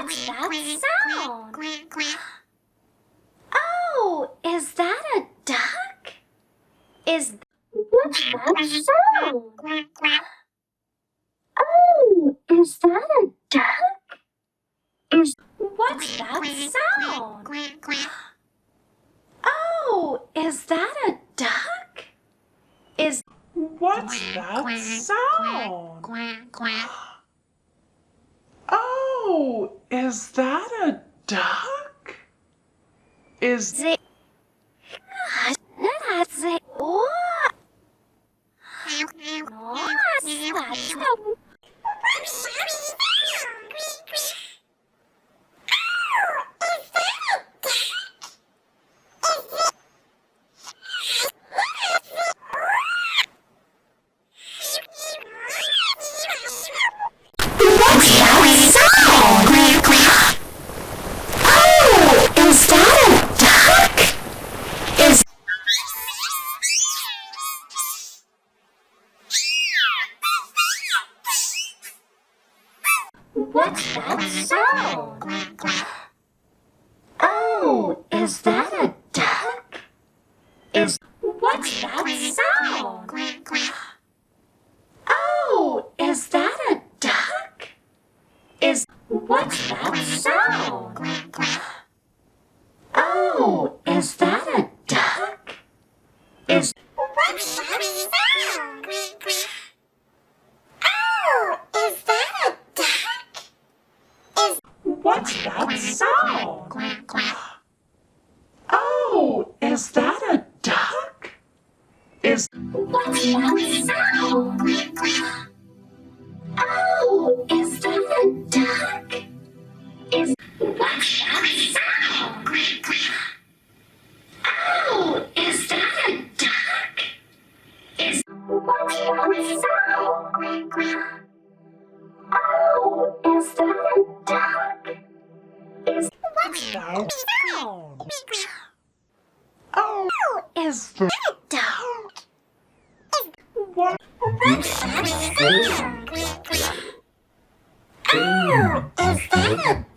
What's that sound? Oh, is that a duck? What's that sound? Oh, is that a duck? What's that sound? Oh, is that a duck? What's that sound? Oh, is that a duck? What's that sound? Oh, is that a duck? What's that sound? Oh, is that a duck? What's that sound? Oh, is that a duck? What's that sound? Oh, is that a duck? What's that sound? Oh, is that a duck? What's that sound? Oh, is that a duck? What's that sound? Oh, is that a duck? What's that sound? Oh, is that a duck? What's that sound? Oh, Is that a duck? what? What's that sound? Oh, is that a